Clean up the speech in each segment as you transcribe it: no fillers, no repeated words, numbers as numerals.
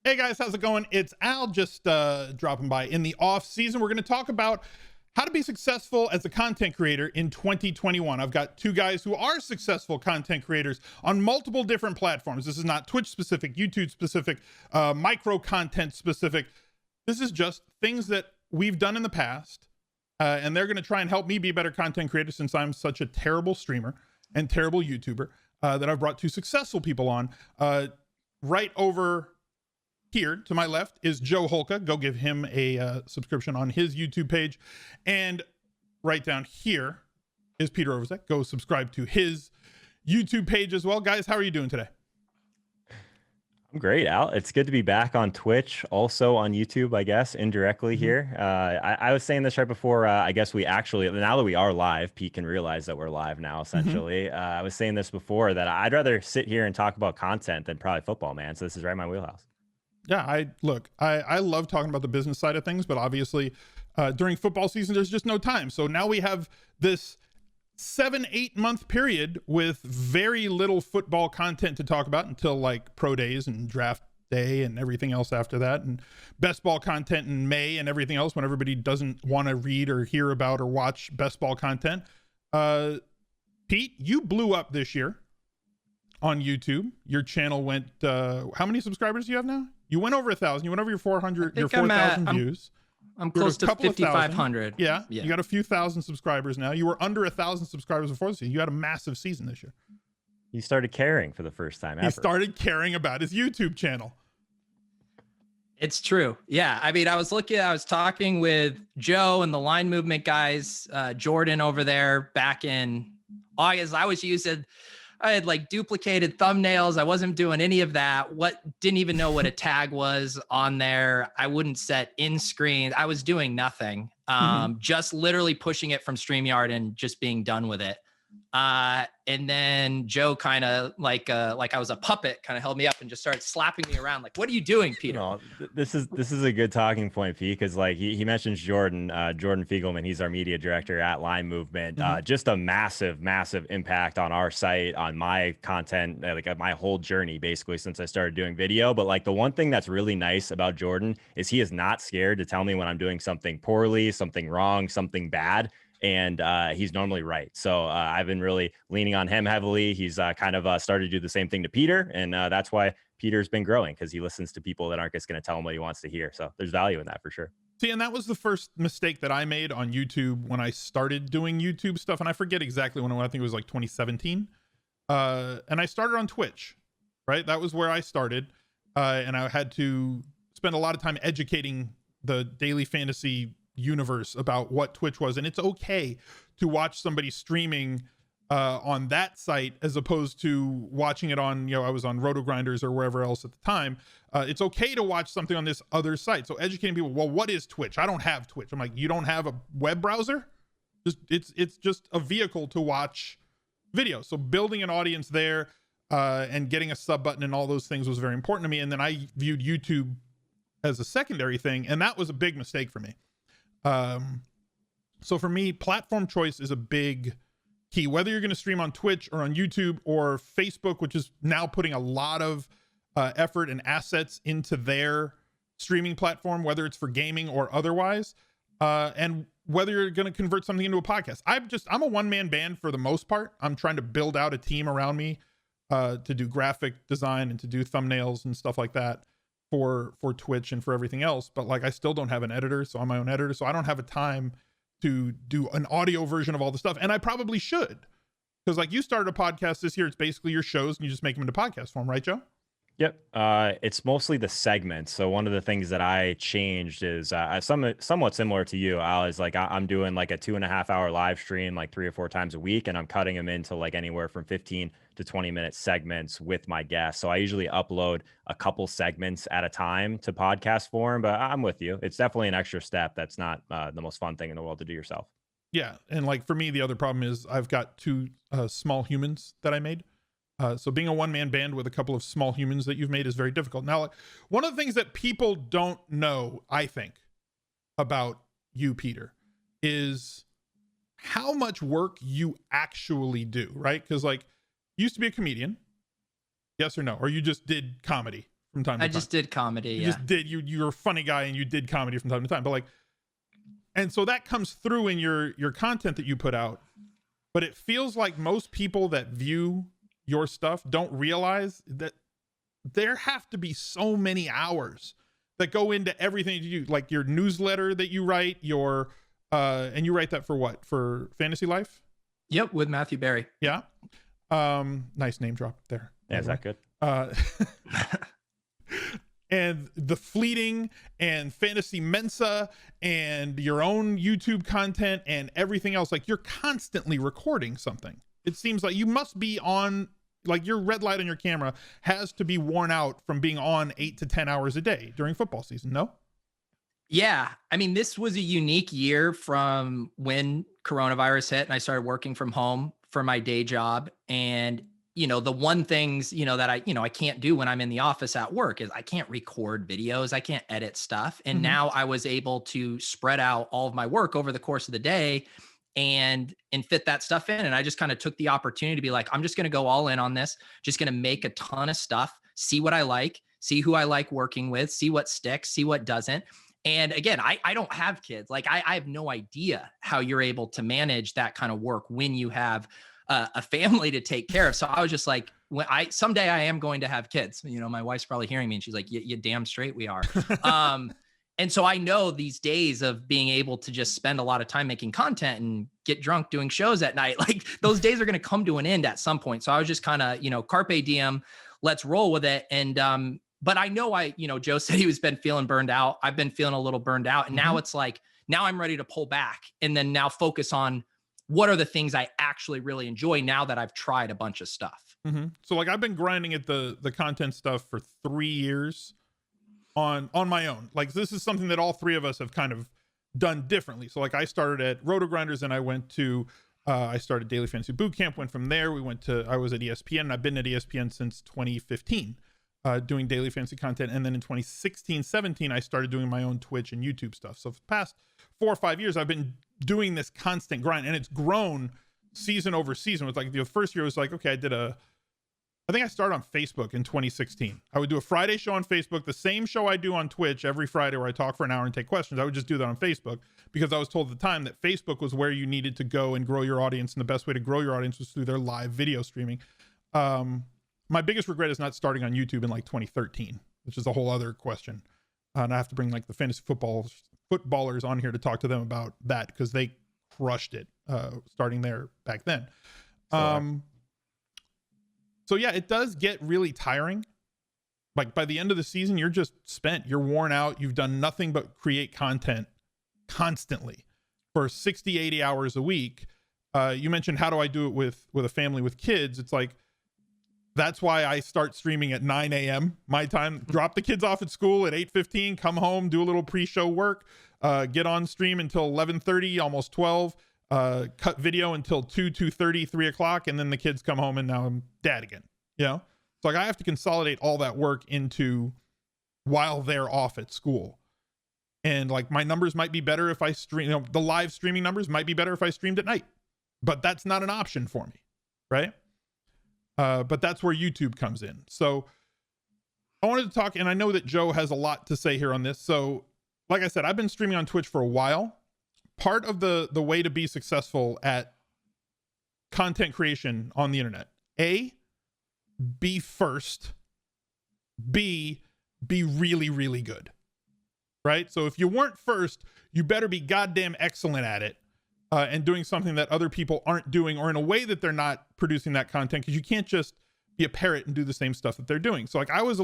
Hey guys, how's it going? It's Al, just dropping by. In the off season, we're going to talk about how to be successful as a content creator in 2021. I've got two guys who are successful content creators on multiple different platforms. This is not Twitch specific, YouTube specific, micro content specific. This is just things that we've done in the past, and they're going to try and help me be a better content creator since I'm such a terrible streamer and terrible YouTuber that I've brought two successful people on. Right over here to my left is Joe Holka. Go give him a subscription on his YouTube page. And right down here is Peter Overzet. Go subscribe to his YouTube page as well. Guys, how are you doing today? I'm great, Al. It's good to be back on Twitch, also on YouTube, I guess, indirectly here. I was saying this right before, I guess we actually, now that we are live, Pete can realize that we're live now, essentially. I was saying this before, that I'd rather sit here and talk about content than probably football, man. So this is right in my wheelhouse. Yeah, I love talking about the business side of things, but obviously during football season, there's just no time. So now we have this 7-8 month period with very little football content to talk about until like pro days and draft day and everything else after that, and best ball content in May and everything else when everybody doesn't want to read or hear about or watch best ball content. Pete, you blew up this year on YouTube. Your channel went, how many subscribers do you have now? You went over 1,000. You went over your 4,000 views. I'm close to 5,500. Yeah, you got a few thousand subscribers now. You were under 1,000 subscribers before the season. You had a massive season this year. He started caring for the first time ever. He started caring about his YouTube channel. It's true. Yeah. I mean, I was talking with Joe and the line movement guys, Jordan over there back in August. I had like duplicated thumbnails. I wasn't doing any of that. Didn't even know what a tag was on there. I wouldn't set in screen. I was doing nothing. Just literally pushing it from StreamYard and just being done with it. And then Joe kind of like I was a puppet, kind of held me up and just started slapping me around. Like, what are you doing, Peter? No, this is a good talking point, Pete, because like he mentions Jordan Fiegelman. He's our media director at Line Movement. Just a massive impact on our site, on my content, like my whole journey, basically, since I started doing video. But like the one thing that's really nice about Jordan is he is not scared to tell me when I'm doing something poorly, something wrong, something bad. And he's normally right. So I've been really leaning on him heavily. He's kind of started to do the same thing to Peter. And that's why Peter's been growing, because he listens to people that aren't just going to tell him what he wants to hear. So there's value in that for sure. See, and that was the first mistake that I made on YouTube when I started doing YouTube stuff. And I forget exactly when, I think it was like 2017. And I started on Twitch, right? That was where I started. And I had to spend a lot of time educating the daily fantasy universe about what Twitch was. And it's okay to watch somebody streaming on that site as opposed to watching it on, I was on Roto Grinders or wherever else at the time. It's okay to watch something on this other site. So educating people, well, what is Twitch? I don't have Twitch. I'm like, you don't have a web browser? It's just a vehicle to watch videos. So building an audience there and getting a sub button and all those things was very important to me. And then I viewed YouTube as a secondary thing, and that was a big mistake for me. So for me, platform choice is a big key, whether you're going to stream on Twitch or on YouTube or Facebook, which is now putting a lot of effort and assets into their streaming platform, whether it's for gaming or otherwise, and whether you're going to convert something into a podcast. I'm a one-man band for the most part. I'm trying to build out a team around me to do graphic design and to do thumbnails and stuff like that for Twitch and for everything else. But like, I still don't have an editor, so I'm my own editor, so I don't have a time to do an audio version of all the stuff. And I probably should, because like, you started a podcast this year. It's basically your shows and you just make them into podcast form, right, Joe? Yep. It's mostly the segments. So one of the things that I changed is somewhat similar to you, Al, is like I'm doing like a 2.5 hour live stream like 3 or 4 times a week, and I'm cutting them into like anywhere from 15 to 20 minute segments with my guests. So I usually upload a couple segments at a time to podcast form, but I'm with you. It's definitely an extra step. That's not the most fun thing in the world to do yourself. Yeah. And like for me, the other problem is I've got 2 small humans that I made. So being a one-man band with a couple of small humans that you've made is very difficult. Now, one of the things that people don't know, I think, about you, Peter, is how much work you actually do, right? Because like, you used to be a comedian, yes or no? Or you just did comedy from time to I time. just did comedy. You Yeah. just did, you're a funny guy and you did comedy from time to time. But like, and so that comes through in your content that you put out. But it feels like most people that view your stuff don't realize that there have to be so many hours that go into everything you do, like your newsletter that you write, your and you write that for what? For Fantasy Life? Yep, with Matthew Berry. Yeah. Nice name drop there. Yeah, is that good? And the fleeting and Fantasy Mensa and your own YouTube content and everything else, like you're constantly recording something. It seems like you must be on, like your red light on your camera has to be worn out from being on 8 to 10 hours a day during football season. No? Yeah. I mean, this was a unique year from when coronavirus hit and I started working from home for my day job. And, you know, the one things, you know, that I can't do when I'm in the office at work is I can't record videos. I can't edit stuff. And now I was able to spread out all of my work over the course of the day and fit that stuff in. And I just kind of took the opportunity to be like, I'm just going to go all in on this, just going to make a ton of stuff, see what I like, see who I like working with, see what sticks, see what doesn't. And again, I don't have kids. Like I have no idea how you're able to manage that kind of work when you have a family to take care of. So I was just like, someday I am going to have kids. You know, my wife's probably hearing me and she's like, you damn straight we are. And so I know these days of being able to just spend a lot of time making content and get drunk doing shows at night, like those days are going to come to an end at some point. So I was just kind of, you know, carpe diem, let's roll with it. And, but I know Joe said he was been feeling burned out. I've been feeling a little burned out. And now it's like, now I'm ready to pull back and then now focus on what are the things I actually really enjoy now that I've tried a bunch of stuff. So like I've been grinding at the content stuff for 3 years on my own. Like this is something that all three of us have kind of done differently. So like I started at Roto Grinders and I went to, I started Daily Fantasy Bootcamp, went from there. I was at ESPN and I've been at ESPN since 2015. Doing daily fantasy content. And then in 2016, 17, I started doing my own Twitch and YouTube stuff. So for the past 4 or 5 years, I've been doing this constant grind and it's grown season over season. With like the first year was like, okay, I think I started on Facebook in 2016. I would do a Friday show on Facebook, the same show I do on Twitch every Friday where I talk for an hour and take questions. I would just do that on Facebook because I was told at the time that Facebook was where you needed to go and grow your audience. And the best way to grow your audience was through their live video streaming. My biggest regret is not starting on YouTube in like 2013, which is a whole other question. And I have to bring like the fantasy footballers on here to talk to them about that because they crushed it starting there back then. So yeah, it does get really tiring. Like by the end of the season, you're just spent, you're worn out. You've done nothing but create content constantly for 60, 80 hours a week. You mentioned, how do I do it with a family with kids? It's like, that's why I start streaming at 9 a.m. my time, drop the kids off at school at 8:15, come home, do a little pre-show work, get on stream until 11:30, almost 12, cut video until 2:30, 3 o'clock, and then the kids come home and now I'm dad again. You know, it's like I have to consolidate all that work into while they're off at school. And like my numbers might be better if I stream, the live streaming numbers might be better if I streamed at night, but that's not an option for me, right? But that's where YouTube comes in. So I wanted to talk, and I know that Joe has a lot to say here on this. So like I said, I've been streaming on Twitch for a while. Part of the way to be successful at content creation on the internet, A, be first, B, be really, really good, right? So if you weren't first, you better be goddamn excellent at it. And doing something that other people aren't doing, or in a way that they're not producing that content, because you can't just be a parrot and do the same stuff that they're doing. So like I was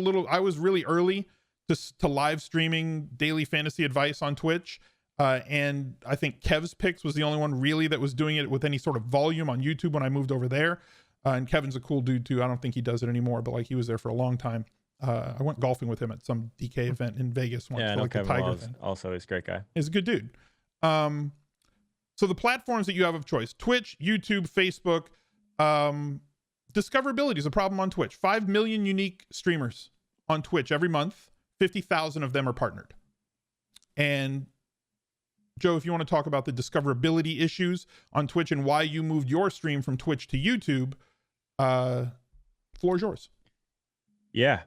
really early to live streaming daily fantasy advice on Twitch. And I think Kev's Picks was the only one really that was doing it with any sort of volume on YouTube when I moved over there. And Kevin's a cool dude too. I don't think he does it anymore, but like he was there for a long time. I went golfing with him at some DK event in Vegas once. Yeah, I for know like Kevin the Tiger Wells. event. Also, he's a great guy. He's a good dude. So the platforms that you have of choice, Twitch, YouTube, Facebook, discoverability is a problem on Twitch. 5 million unique streamers on Twitch every month. 50,000 of them are partnered. And Joe, if you want to talk about the discoverability issues on Twitch and why you moved your stream from Twitch to YouTube, floor is yours. Yeah.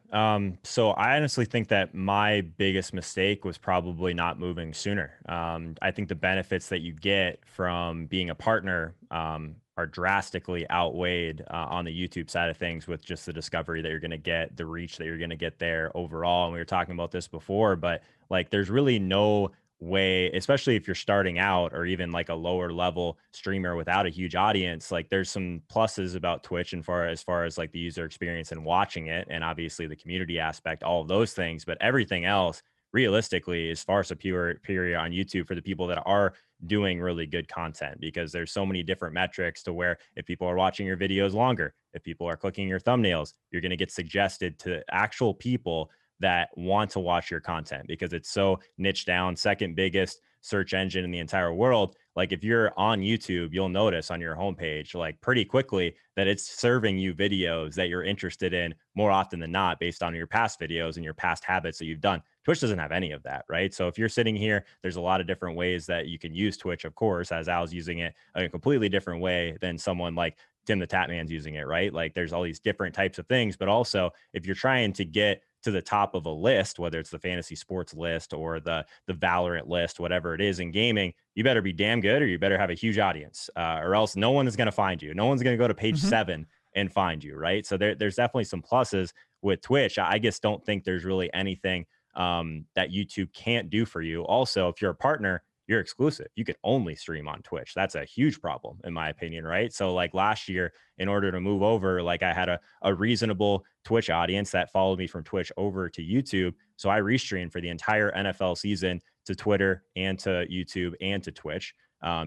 So I honestly think that my biggest mistake was probably not moving sooner. I think the benefits that you get from being a partner are drastically outweighed on the YouTube side of things with just the discovery that you're going to get, the reach that you're going to get there overall. And we were talking about this before, but like there's really no way, especially if you're starting out or even like a lower level streamer without a huge audience, like there's some pluses about Twitch and as far as like the user experience and watching it, and obviously the community aspect, all of those things, but everything else realistically is far superior on YouTube for the people that are doing really good content, because there's so many different metrics to where if people are watching your videos longer, if people are clicking your thumbnails, you're going to get suggested to actual people that want to watch your content because it's so niche down, second biggest search engine in the entire world. Like if you're on YouTube, you'll notice on your homepage like pretty quickly that it's serving you videos that you're interested in more often than not based on your past videos and your past habits that you've done. Twitch doesn't have any of that, right? So if you're sitting here, there's a lot of different ways that you can use Twitch, of course, as Al's using it a completely different way than someone like Tim the Tatman's using it, right? Like there's all these different types of things, but also if you're trying to get to the top of a list, whether it's the fantasy sports list or the Valorant list, whatever it is in gaming, you better be damn good or you better have a huge audience, or else no one is going to find you. No one's going to go to page Mm-hmm. 7 and find you, right? So there's definitely some pluses with Twitch. I just don't think there's really anything that YouTube can't do for you. Also, if you're a partner, you're exclusive. You can only stream on Twitch. That's a huge problem, in my opinion, right? So, like last year, in order to move over, like I had a reasonable Twitch audience that followed me from Twitch over to YouTube. So I restreamed for the entire NFL season to Twitter and to YouTube and to Twitch,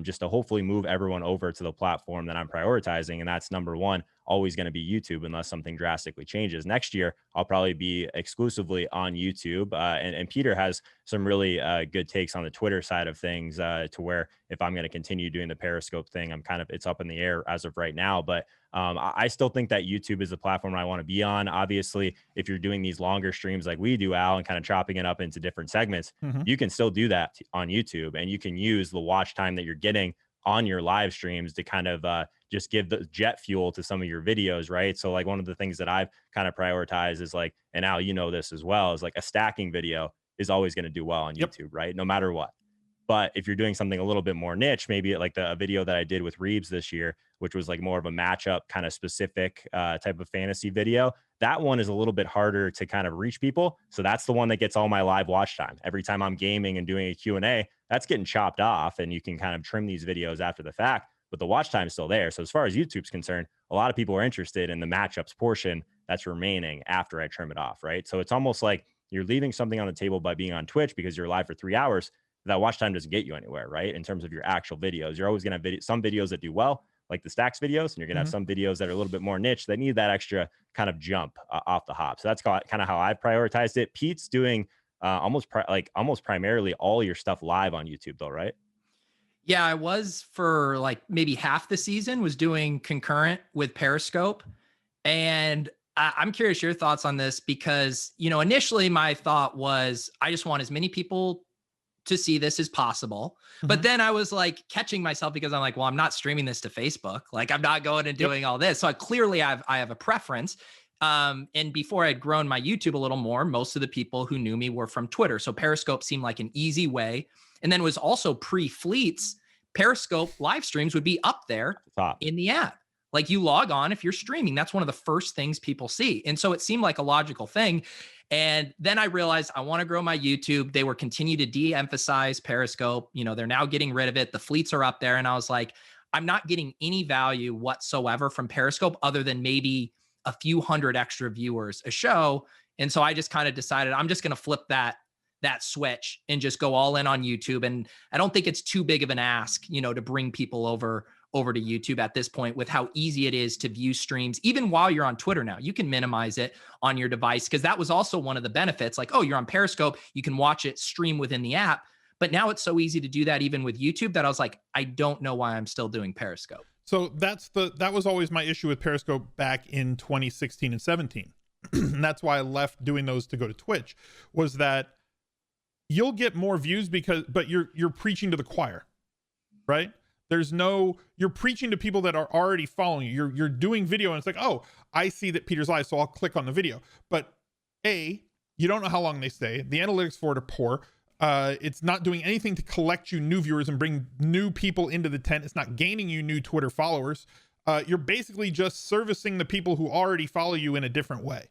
just to hopefully move everyone over to the platform that I'm prioritizing. And that's number one, always going to be YouTube unless something drastically changes. Next year, I'll probably be exclusively on YouTube. And Peter has some really good takes on the Twitter side of things, to where if I'm going to continue doing the Periscope thing, it's up in the air as of right now. But I still think that YouTube is the platform I want to be on. Obviously, if you're doing these longer streams like we do, Al, and kind of chopping it up into different segments, Mm-hmm. you can still do that on YouTube, and you can use the watch time that you're getting on your live streams to kind of just give the jet fuel to some of your videos, right? So like one of the things that I've kind of prioritized is like, and Al, you know this as well, is like a stacking video is always going to do well on Yep. YouTube, right? No matter what. But if you're doing something a little bit more niche, maybe like a video that I did with Reeves this year, which was like more of a matchup kind of specific type of fantasy video, that one is a little bit harder to kind of reach people. So that's the one that gets all my live watch time. Every time I'm gaming and doing a Q&A, that's getting chopped off, and you can kind of trim these videos after the fact, but the watch time is still there. So as far as YouTube's concerned, a lot of people are interested in the matchups portion that's remaining after I trim it off, right? So it's almost like you're leaving something on the table by being on Twitch because you're live for 3 hours. That watch time doesn't get you anywhere, right? In terms of your actual videos, you're always going to have some videos that do well, like the stacks videos, and you're going to have some videos that are a little bit more niche that need that extra kind of jump off the hop. So that's kind of how I've prioritized it. Pete's doing almost primarily all your stuff live on YouTube, though, right? Yeah, I was for like maybe half the season was doing concurrent with Periscope. And I'm curious your thoughts on this because, initially my thought was I just want as many people to see this as possible. But then I was like catching myself because I'm like, well, I'm not streaming this to Facebook. Like I'm not going and doing all this. So I have a preference. And before I'd grown my YouTube a little more, most of the people who knew me were from Twitter. So Periscope seemed like an easy way. And then it was also pre-fleets. Periscope live streams would be up there in the app. Like you log on, if you're streaming, that's one of the first things people see. And so it seemed like a logical thing. And then I realized I want to grow my YouTube. They were continue to de-emphasize Periscope. They're now getting rid of it. The fleets are up there. And I was like, I'm not getting any value whatsoever from Periscope other than maybe a few hundred extra viewers a show. And so I just kind of decided I'm just going to flip that switch and just go all in on YouTube. And I don't think it's too big of an ask, to bring people over to YouTube at this point with how easy it is to view streams. Even while you're on Twitter now, you can minimize it on your device because that was also one of the benefits. Like, oh, you're on Periscope, you can watch it stream within the app. But now it's so easy to do that even with YouTube that I was like, I don't know why I'm still doing Periscope. So that was always my issue with Periscope back in 2016 and 17. And that's why I left doing those to go to Twitch, was that you'll get more views but you're preaching to the choir, right? You're preaching to people that are already following you. You're doing video and it's like, oh, I see that Peter's live, so I'll click on the video. But you don't know how long they stay. The analytics for it are poor. It's not doing anything to collect you new viewers and bring new people into the tent. It's not gaining you new Twitter followers. You're basically just servicing the people who already follow you in a different way,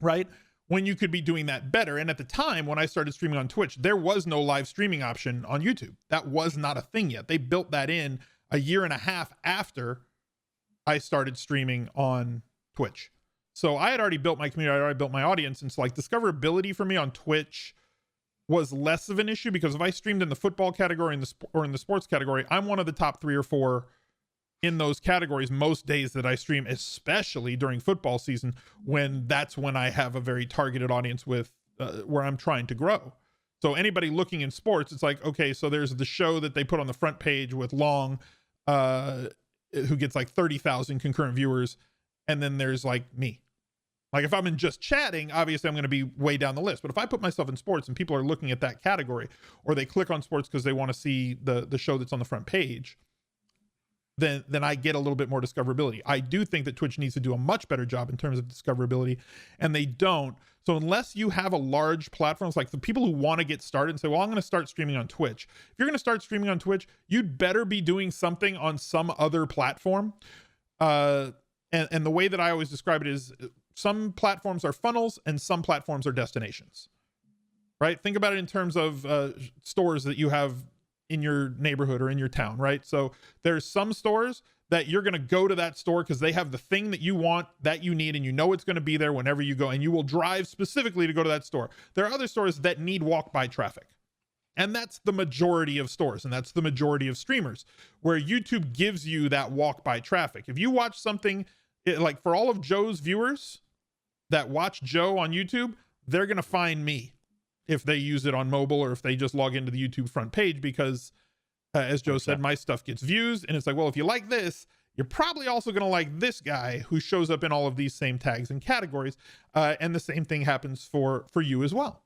right? When you could be doing that better. And at the time when I started streaming on Twitch, there was no live streaming option on YouTube. That was not a thing yet. They built that in a year and a half after I started streaming on Twitch. So I had already built my community. I already built my audience. And so like discoverability for me on Twitch was less of an issue, because if I streamed in the football category or in the sports category, I'm one of the top 3 or 4 in those categories most days that I stream, especially during football season, when that's when I have a very targeted audience with where I'm trying to grow. So anybody looking in sports, it's like, okay, so there's the show that they put on the front page with Long, who gets like 30,000 concurrent viewers. And then there's like me. Like if I'm in just chatting, obviously I'm going to be way down the list. But if I put myself in sports and people are looking at that category, or they click on sports because they want to see the show that's on the front page, then I get a little bit more discoverability. I do think that Twitch needs to do a much better job in terms of discoverability, and they don't. So unless you have a large platform, it's like the people who want to get started and say, well, I'm going to start streaming on Twitch. If you're going to start streaming on Twitch, you'd better be doing something on some other platform. And the way that I always describe it is some platforms are funnels and some platforms are destinations, right? Think about it in terms of stores that you have in your neighborhood or in your town, right? So there's some stores that you're going to go to that store because they have the thing that you want, that you need, and you know it's going to be there whenever you go, and you will drive specifically to go to that store. There are other stores that need walk-by traffic, and that's the majority of stores, and that's the majority of streamers, where YouTube gives you that walk-by traffic. If you watch something, like for all of Joe's viewers that watch Joe on YouTube, they're going to find me if they use it on mobile or if they just log into the YouTube front page, because as Joe said, my stuff gets views, and it's like, well, if you like this, you're probably also going to like this guy who shows up in all of these same tags and categories. And the same thing happens for you as well.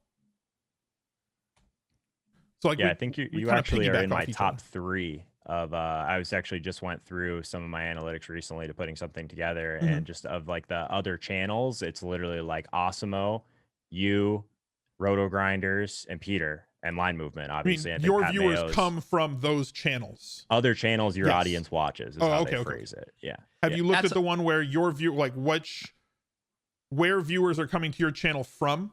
So like, yeah, I think you actually are in my top 3 of I was actually just went through some of my analytics recently to putting something together, and just of like the other channels, it's literally like Osimo, you, Roto Grinders, and Peter, and Line Movement, obviously. I mean, your viewers come from those channels. Other channels your audience watches is how they phrase it. Yeah. Have you looked at the one where your view, like where viewers are coming to your channel from?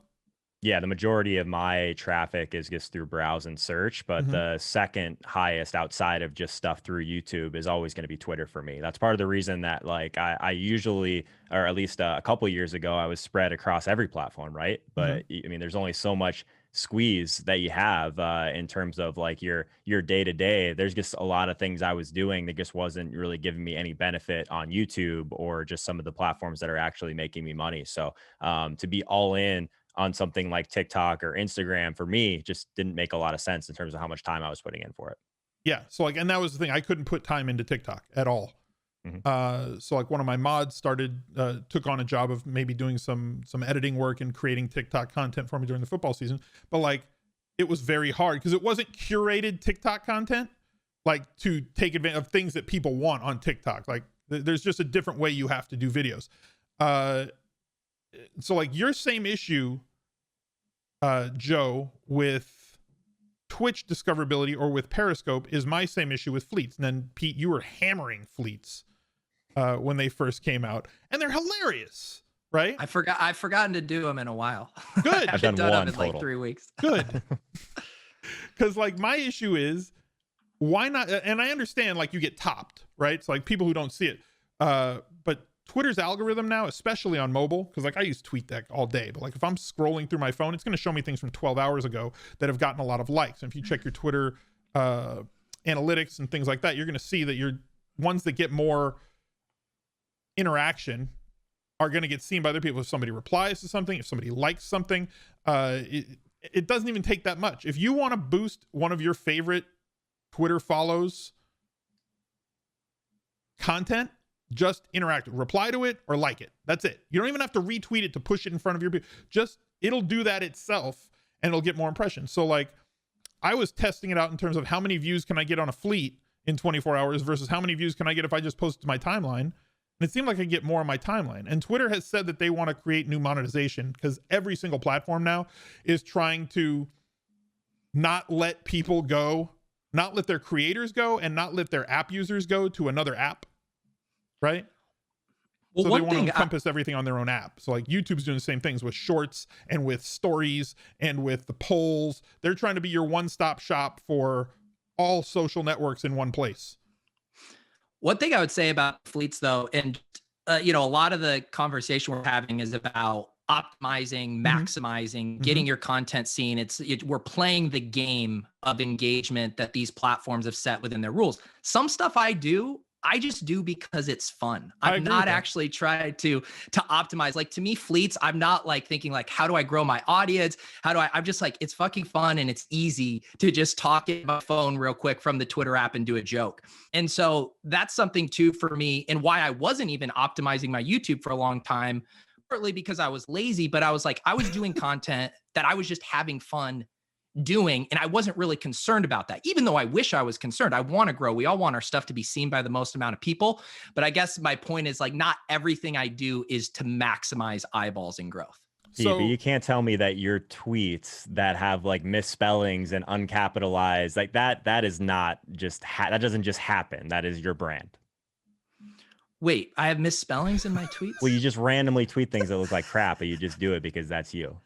Yeah, the majority of my traffic is just through browse and search, but the second highest outside of just stuff through YouTube is always going to be Twitter for me. That's part of the reason that like I usually, or at least a couple of years ago, I was spread across every platform, right? But I mean, there's only so much squeeze that you have in terms of like your day to day. There's just a lot of things I was doing that just wasn't really giving me any benefit on YouTube or just some of the platforms that are actually making me money. So to be all in on something like TikTok or Instagram for me just didn't make a lot of sense in terms of how much time I was putting in for it. Yeah. So like, and that was the thing, I couldn't put time into TikTok at all. So like one of my mods took on a job of maybe doing some editing work and creating TikTok content for me during the football season. But like, it was very hard because it wasn't curated TikTok content, like to take advantage of things that people want on TikTok. Like there's just a different way you have to do videos. So like your same issue, Joe, with Twitch discoverability or with Periscope is my same issue with fleets. And then Pete, you were hammering fleets when they first came out, and they're hilarious, right? I've forgotten to do them in a while. Good. I've done them in like 3 weeks. Good. Because like my issue is, why not? And I understand like you get topped, right? It's like people who don't see it. But Twitter's algorithm now, especially on mobile, because like I use TweetDeck all day, but like if I'm scrolling through my phone, it's going to show me things from 12 hours ago that have gotten a lot of likes. And if you check your Twitter analytics and things like that, you're going to see that your ones that get more interaction are going to get seen by other people. If somebody replies to something, if somebody likes something, it doesn't even take that much. If you want to boost one of your favorite Twitter follows content, just interact, reply to it or like it. That's it. You don't even have to retweet it to push it in front of your people. Just, it'll do that itself and it'll get more impressions. So like I was testing it out in terms of how many views can I get on a fleet in 24 hours versus how many views can I get if I just post it to my timeline. And it seemed like I get more on my timeline. And Twitter has said that they want to create new monetization because every single platform now is trying to not let people go, not let their creators go, and not let their app users go to another app, right? Well, So one they want to thing encompass everything on their own app. So like YouTube's doing the same things with shorts and with stories and with the polls. They're trying to be your one-stop shop for all social networks in one place. One thing I would say about fleets, though, and you know, a lot of the conversation we're having is about optimizing, maximizing, getting your content seen. We're playing the game of engagement that these platforms have set within their rules. Some stuff I just do because it's fun. I'm not actually trying to optimize. Like, to me, fleets, I'm not like thinking like, how do I grow my audience? I'm just like, it's fucking fun and it's easy to just talk in my phone real quick from the Twitter app and do a joke. And so that's something too for me, and why I wasn't even optimizing my YouTube for a long time, partly because I was lazy, but I was doing content that I was just having fun doing, and I wasn't really concerned about that, even though I wish I was concerned. I want to grow. We all want our stuff to be seen by the most amount of people. But I guess my point is, like, not everything I do is to maximize eyeballs and growth. So, but you can't tell me that your tweets that have like misspellings and uncapitalized like that is not just that doesn't just happen. That is your brand. Wait, I have misspellings in my tweets? Well, you just randomly tweet things that look like crap, but you just do it because that's you.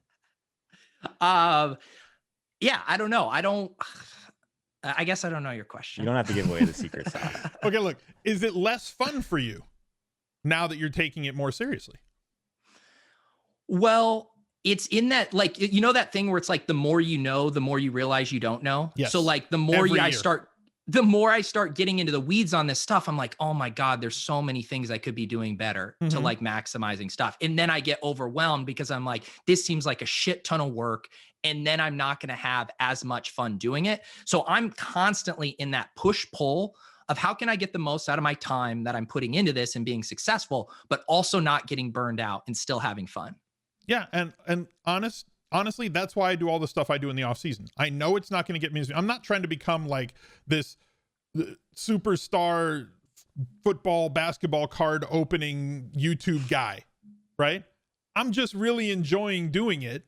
Yeah, I don't know. I guess I don't know your question. You don't have to give away the secret sauce. Okay, look, is it less fun for you now that you're taking it more seriously? Well, it's in that, like, you know, that thing where it's like, the more you know, the more you realize you don't know. Yes. So like the more the more I start getting into the weeds on this stuff, I'm like, oh my God, there's so many things I could be doing better to like maximizing stuff. And then I get overwhelmed because I'm like, this seems like a shit ton of work. And then I'm not going to have as much fun doing it. So I'm constantly in that push pull of how can I get the most out of my time that I'm putting into this and being successful, but also not getting burned out and still having fun. Yeah. And honestly, that's why I do all the stuff I do in the off season. I know it's not going to get me. I'm not trying to become like this superstar football, basketball card opening YouTube guy, right? I'm just really enjoying doing it.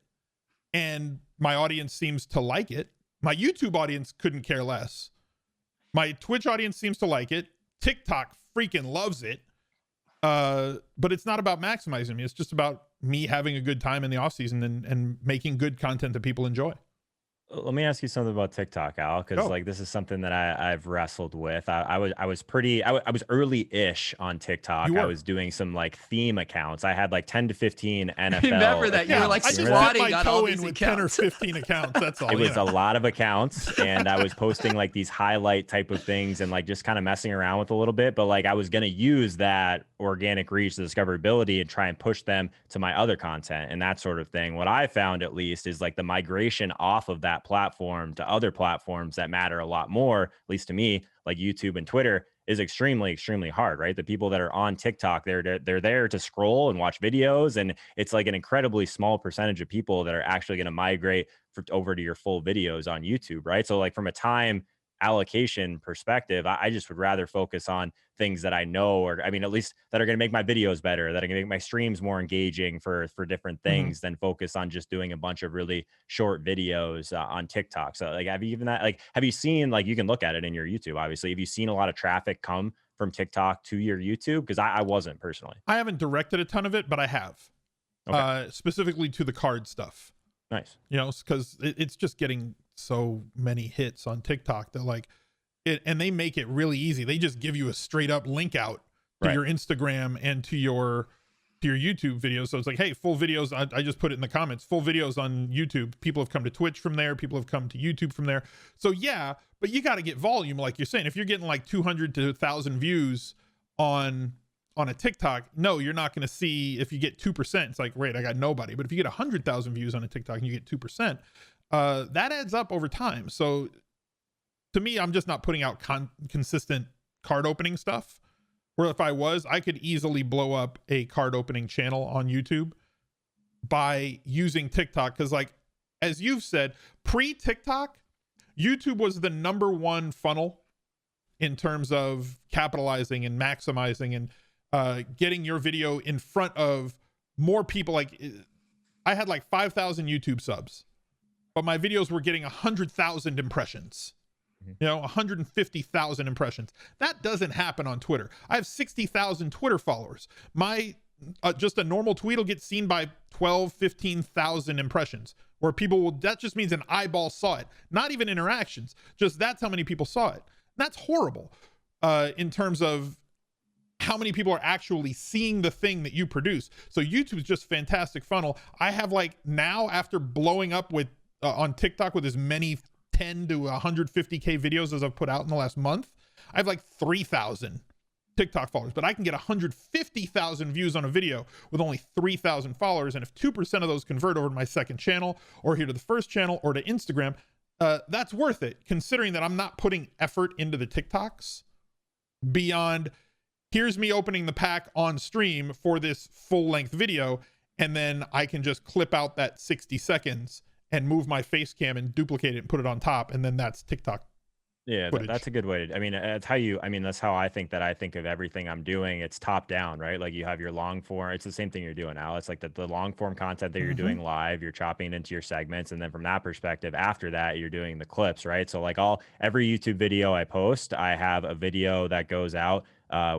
And my audience seems to like it. My YouTube audience couldn't care less. My Twitch audience seems to like it. TikTok freaking loves it. But it's not about maximizing me. It's just about me having a good time in the off season and making good content that people enjoy. Let me ask you something about TikTok, Al, because like this is something that I've wrestled with. I was early-ish on TikTok. I was doing some like theme accounts. I had like 10 to 15 NFL. Remember that? You were like squatting on all these with accounts. 10 or 15 accounts. That's all. It was a lot of accounts, and I was posting like these highlight type of things and like just kind of messing around with a little bit. But like I was gonna use that organic reach, the discoverability, and try and push them to my other content and that sort of thing. What I found, at least, is like the migration off of that platform to other platforms that matter a lot more, at least to me, like YouTube and Twitter, is extremely hard, right? The people that are on TikTok, they're there to scroll and watch videos, and it's like an incredibly small percentage of people that are actually going to migrate over to your full videos on YouTube, right? So like from a time allocation perspective, I just would rather focus on things that I know, or I mean, at least that are going to make my videos better, that are going to make my streams more engaging for different things, than focus on just doing a bunch of really short videos on TikTok. So like, have you seen, like, you can look at it in your YouTube, obviously, have you seen a lot of traffic come from TikTok to your YouTube? Because I wasn't personally. I haven't directed a ton of it, but I have. Okay. Specifically to the card stuff. Nice. You know, because it's just getting so many hits on TikTok that like it, and they make it really easy. They just give you a straight up link out to your Instagram and to your YouTube videos. So it's like, hey, full videos. I just put it in the comments, full videos on YouTube. People have come to Twitch from there. People have come to YouTube from there. So yeah, but you got to get volume. Like you're saying, if you're getting like 200 to 1,000 views on a TikTok, no, you're not going to see, if you get 2%, it's like, wait, I got nobody. But if you get 100,000 views on a TikTok and you get 2%, that adds up over time. So to me, I'm just not putting out consistent card opening stuff, where if I was, I could easily blow up a card opening channel on YouTube by using TikTok. Because like, as you've said, pre-TikTok, YouTube was the #1 funnel in terms of capitalizing and maximizing and getting your video in front of more people. Like I had like 5,000 YouTube subs, but my videos were getting 100,000 impressions. You know, 150,000 impressions. That doesn't happen on Twitter. I have 60,000 Twitter followers. My just a normal tweet will get seen by 12, 15,000 impressions, where people will, that just means an eyeball saw it. Not even interactions, just that's how many people saw it. That's horrible in terms of how many people are actually seeing the thing that you produce. So YouTube is just fantastic funnel. I have like now, after blowing up with on TikTok with as many 10 to 150K videos as I've put out in the last month, I have like 3,000 TikTok followers, but I can get 150,000 views on a video with only 3,000 followers. And if 2% of those convert over to my second channel or here to the first channel or to Instagram, that's worth it, considering that I'm not putting effort into the TikToks beyond here's me opening the pack on stream for this full length video. And then I can just clip out that 60 seconds and move my face cam and duplicate it and put it on top. And then that's TikTok. Yeah, that's a good way to, I mean, that's how you, I mean, that's how I think of everything I'm doing. It's top down, right? Like you have your long form. It's the same thing you're doing now. It's like the long form content that you're doing live, you're chopping it into your segments. And then from that perspective, after that, you're doing the clips, right? So like every YouTube video I post, I have a video that goes out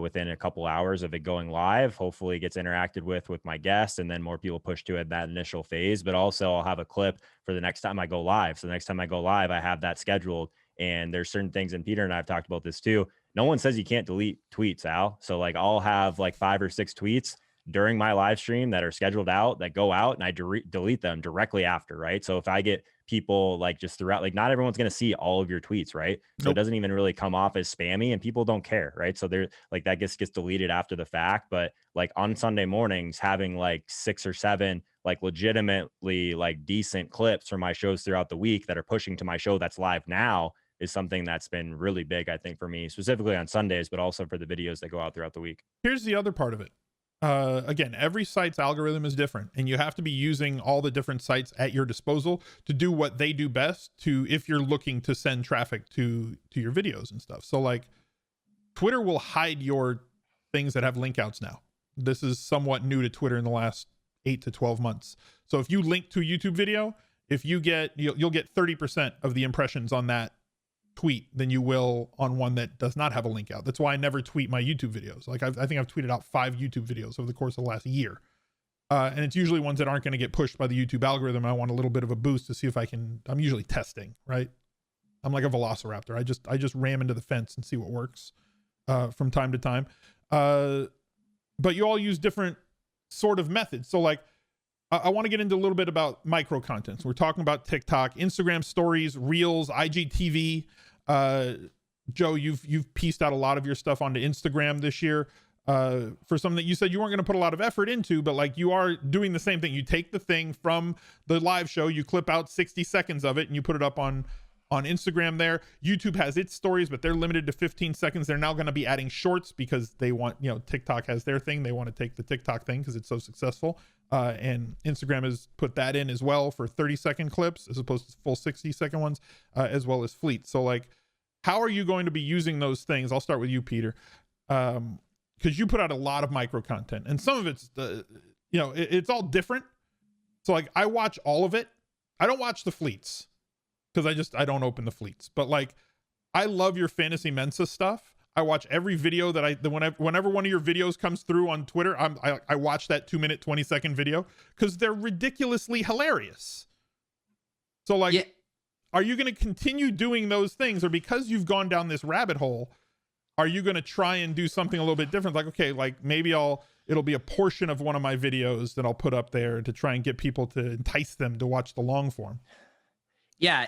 within a couple hours of it going live. Hopefully it gets interacted with my guests, and then more people push to it that initial phase. But also I'll have a clip for the next time I go live. So the next time I go live, I have that scheduled. And there's certain things, and Peter and I have talked about this too. No one says you can't delete tweets, Al. So like I'll have like 5 or 6 tweets during my live stream that are scheduled out that go out, and I delete them directly after, right? So if I get people like just throughout, like not everyone's going to see all of your tweets, right? So it doesn't even really come off as spammy, and people don't care, right? So they're like, that gets deleted after the fact. But like on Sunday mornings, having like 6 or 7 like legitimately like decent clips from my shows throughout the week that are pushing to my show that's live now is something that's been really big, I think, for me, specifically on Sundays, but also for the videos that go out throughout the week. Here's the other part of it. Again, every site's algorithm is different, and you have to be using all the different sites at your disposal to do what they do best, to if you're looking to send traffic to your videos and stuff. So like Twitter will hide your things that have link outs now. This is somewhat new to Twitter in the last 8 to 12 months. So if you link to a YouTube video, if you get, you'll get 30% of the impressions on that tweet than you will on one that does not have a link out. That's why I never tweet my YouTube videos. Like I think I've tweeted out 5 YouTube videos over the course of the last year. And it's usually ones that aren't going to get pushed by the YouTube algorithm. I want a little bit of a boost to see if I can, I'm usually testing, right? I'm like a velociraptor. I just ram into the fence and see what works from time to time. But you all use different sort of methods. So like, I want to get into a little bit about micro content. So we're talking about TikTok, Instagram stories, Reels, IGTV. Joe, you've pieced out a lot of your stuff onto Instagram this year for something that you said you weren't going to put a lot of effort into, but like you are doing the same thing. You take the thing from the live show, you clip out 60 seconds of it, and you put it up on Instagram there. YouTube has its stories, but they're limited to 15 seconds. They're now going to be adding shorts because they want, TikTok has their thing. They want to take the TikTok thing because it's so successful. And Instagram has put that in as well for 30-second clips as opposed to full 60-second ones, as well as Fleet. So like, how are you going to be using those things? I'll start with you, Peter, because you put out a lot of micro content, and some of it's it's all different. So like, I watch all of it. I don't watch the Fleets because I don't open the Fleets, but like, I love your Fantasy Mensa stuff. I watch every video whenever one of your videos comes through on Twitter, I watch that 2-minute, 20-second video because they're ridiculously hilarious. So like, yeah. Are you going to continue doing those things, or because you've gone down this rabbit hole, are you going to try and do something a little bit different? Like, okay, like maybe it'll be a portion of one of my videos that I'll put up there to try and get people to entice them to watch the long form. Yeah,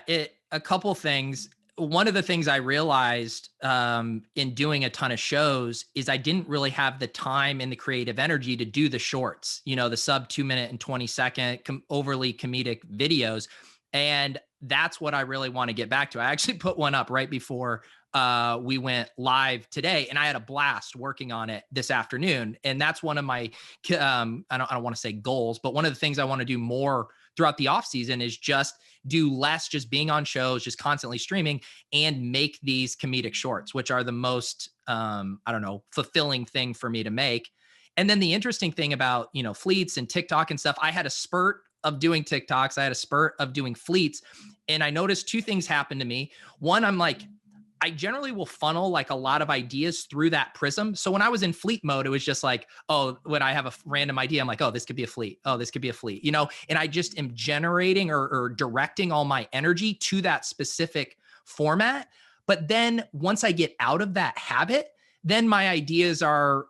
a couple things. One of the things I realized in doing a ton of shows is I didn't really have the time and the creative energy to do the shorts, the sub 2-minute and 20-second overly comedic videos. And that's what I really want to get back to. I actually put one up right before we went live today, and I had a blast working on it this afternoon. And that's one of my, I don't want to say goals, but one of the things I want to do more throughout the off season is just do less, just being on shows, just constantly streaming, and make these comedic shorts, which are the most, I don't know, fulfilling thing for me to make. And then the interesting thing about, fleets and TikTok and stuff, I had a spurt of doing TikToks. I had a spurt of doing fleets. And I noticed two things happen to me. One, I'm like, I generally will funnel like a lot of ideas through that prism. So when I was in fleet mode, it was just like, oh, when I have a random idea, I'm like, oh, this could be a fleet. Oh, this could be a fleet, and I just am generating or directing all my energy to that specific format. But then once I get out of that habit, then my ideas are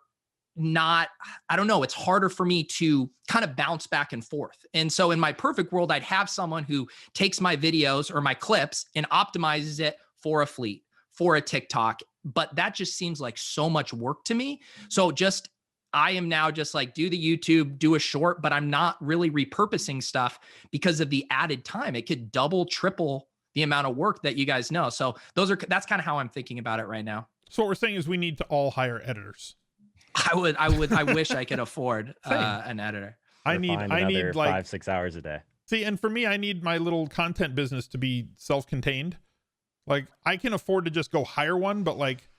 not, I don't know, it's harder for me to kind of bounce back and forth. And so in my perfect world, I'd have someone who takes my videos or my clips and optimizes it for a fleet, for a TikTok, but that just seems like so much work to me. So I am now just like, do the YouTube, do a short, but I'm not really repurposing stuff because of the added time. It could double, triple the amount of work that you guys know. So that's kind of how I'm thinking about it right now. So what we're saying is we need to all hire editors. I wish I could afford an editor. I need like 5-6 hours a day. See, and for me, I need my little content business to be self-contained. Like, I can afford to just go hire one, but like,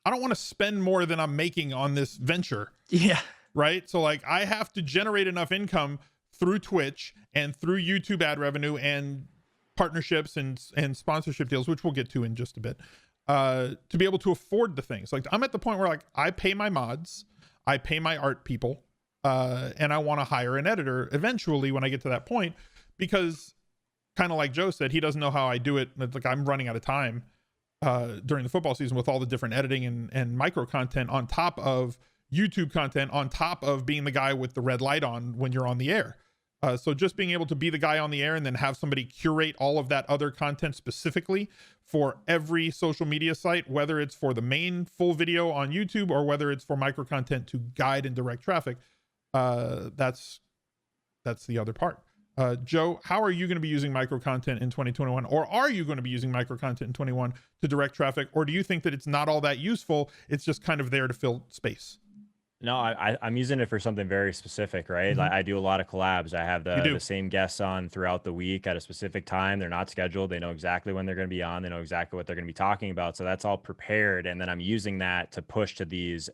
I don't want to spend more than I'm making on this venture. Yeah. Right. So like, I have to generate enough income through Twitch and through YouTube ad revenue and partnerships and sponsorship deals, which we'll get to in just a bit, to be able to afford the things. Like, I'm at the point where like, I pay my mods, I pay my art people, and I want to hire an editor eventually when I get to that point, because kind of like Joe said, he doesn't know how I do it. Like, I'm running out of time during the football season with all the different editing and micro content on top of YouTube content, on top of being the guy with the red light on when you're on the air. So just being able to be the guy on the air and then have somebody curate all of that other content specifically for every social media site, whether it's for the main full video on YouTube or whether it's for micro content to guide and direct traffic, that's the other part. Joe, how are you going to be using micro content in 2021, or are you going to be using micro content in 21 to direct traffic, or do you think that it's not all that useful? It's just kind of there to fill space. No, I'm using it for something very specific, right? Mhm. Like, I do a lot of collabs. I have the same guests on throughout the week at a specific time. They're not scheduled. They know exactly when they're going to be on. They know exactly what they're going to be talking about. So that's all prepared. And then I'm using that to push to these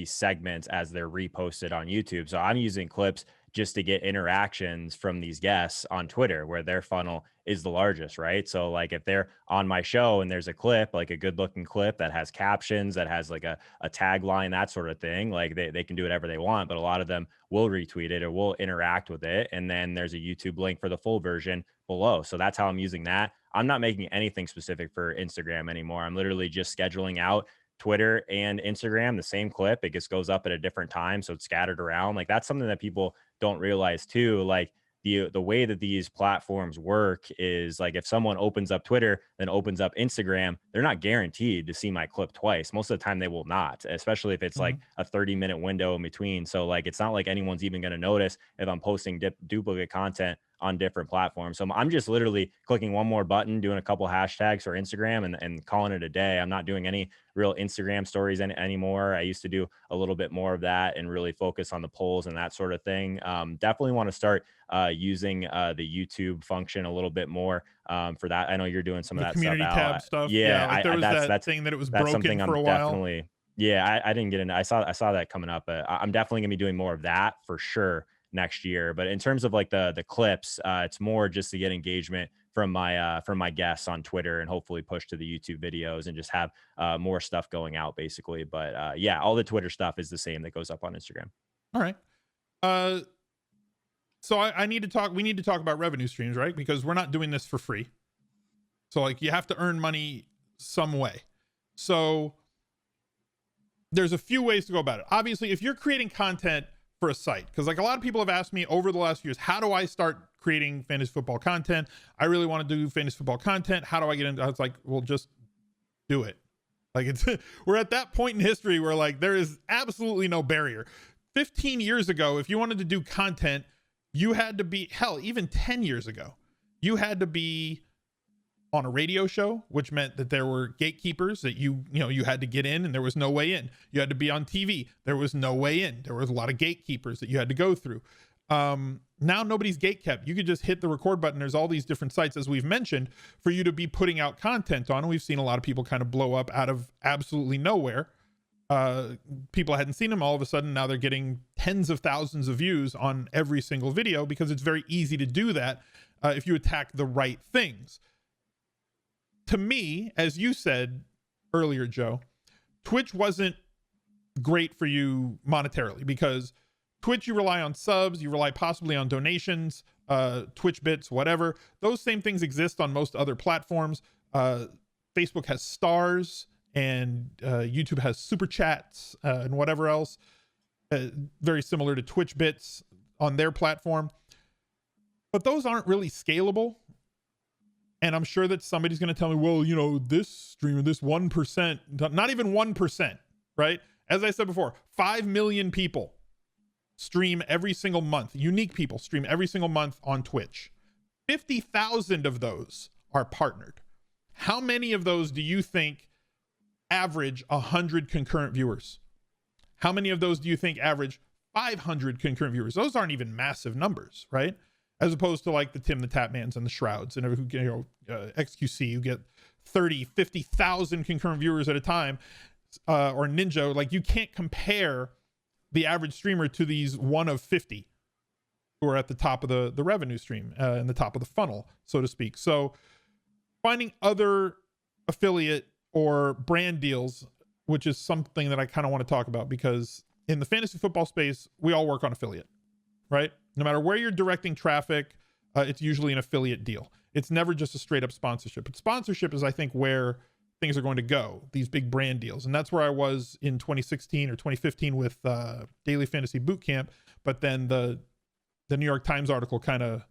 segments as they're reposted on YouTube. So I'm using clips just to get interactions from these guests on Twitter, where their funnel is the largest, right? So like, if they're on my show and there's a clip, like a good looking clip that has captions, that has like a tagline, that sort of thing, like they can do whatever they want, but a lot of them will retweet it or will interact with it. And then there's a YouTube link for the full version below. So that's how I'm using that. I'm not making anything specific for Instagram anymore. I'm literally just scheduling out Twitter and Instagram the same clip. It just goes up at a different time, so it's scattered around. Like, that's something that people don't realize too. Like, the way that these platforms work is, like, if someone opens up Twitter, then opens up Instagram, they're not guaranteed to see my clip twice. Most of the time they will not, especially if it's like a 30-minute window in between. So like, it's not like anyone's even going to notice if I'm posting duplicate content on different platforms. So I'm just literally clicking one more button, doing a couple hashtags for Instagram and calling it a day. I'm not doing any real Instagram stories anymore. I used to do a little bit more of that and really focus on the polls and that sort of thing. Definitely want to start using the YouTube function a little bit more for that. I know you're doing some of that community stuff. tab stuff. Yeah, like there was that thing that it was broken for a while. Definitely. Yeah, I didn't get into. I saw that coming up, but I'm definitely gonna be doing more of that for sure next year. But in terms of like the clips, it's more just to get engagement from my guests on Twitter and hopefully push to the YouTube videos and just have more stuff going out basically. But yeah, all the Twitter stuff is the same that goes up on Instagram. All right. So we need to talk about revenue streams, right? Because we're not doing this for free. So like, you have to earn money some way. So there's a few ways to go about it. Obviously, if you're creating content for a site, because like a lot of people have asked me over the last few years, how do I start creating fantasy football content? I really want to do fantasy football content. How do I get into? I was like, well, just do it. Like, it's we're at that point in history where like there is absolutely no barrier. 15 years ago, if you wanted to do content, you had to be, hell, even 10 years ago, you had to be on a radio show, which meant that there were gatekeepers that you had to get in and there was no way in. You had to be on TV. There was no way in. There was a lot of gatekeepers that you had to go through. Now nobody's gate kept. You could just hit the record button. There's all these different sites, as we've mentioned, for you to be putting out content on. We've seen a lot of people kind of blow up out of absolutely nowhere. People hadn't seen them. All of a sudden, now they're getting tens of thousands of views on every single video, because it's very easy to do that if you attack the right things. To me, as you said earlier, Joe, Twitch wasn't great for you monetarily, because Twitch, you rely on subs, you rely possibly on donations, Twitch bits, whatever. Those same things exist on most other platforms. Facebook has stars, and YouTube has super chats and whatever else. Very similar to Twitch bits on their platform. But those aren't really scalable. And I'm sure that somebody's going to tell me, well, you know, this streamer, this 1%, not even 1%, right? As I said before, 5 million people stream every single month. Unique people stream every single month on Twitch. 50,000 of those are partnered. How many of those do you think average 100 concurrent viewers? How many of those do you think average 500 concurrent viewers? Those aren't even massive numbers, right? As opposed to like the Tim the Tapmans and the Shrouds and who, you know, XQC, who get 30, 50,000 concurrent viewers at a time, or Ninja. Like, you can't compare the average streamer to these one of 50 who are at the top of the revenue stream and the top of the funnel, so to speak. So finding other affiliate or brand deals, which is something that I kind of want to talk about, because in the fantasy football space, we all work on affiliate, right? No matter where you're directing traffic, it's usually an affiliate deal. It's never just a straight up sponsorship. But sponsorship is, I think, where things are going to go, these big brand deals. And that's where I was in 2016 or 2015 with Daily Fantasy Bootcamp. But then the New York Times article kind of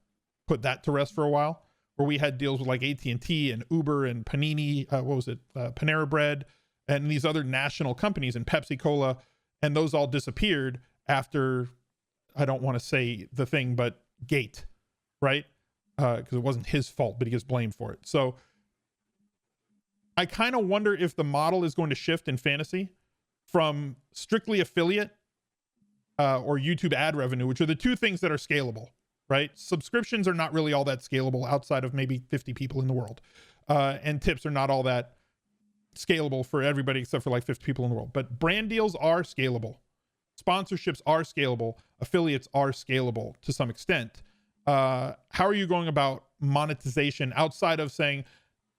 put that to rest for a while, where we had deals with like AT&T and Uber and Panini, Panera Bread, and these other national companies, and Pepsi Cola, and those all disappeared after, I don't want to say the thing, but Gate, right? Because it wasn't his fault, but he gets blamed for it. So I kind of wonder if the model is going to shift in fantasy from strictly affiliate or YouTube ad revenue, which are the two things that are scalable, right? Subscriptions are not really all that scalable outside of maybe 50 people in the world. And tips are not all that scalable for everybody except for like 50 people in the world. But brand deals are scalable. Sponsorships are scalable. Affiliates are scalable to some extent. How are you going about monetization outside of saying,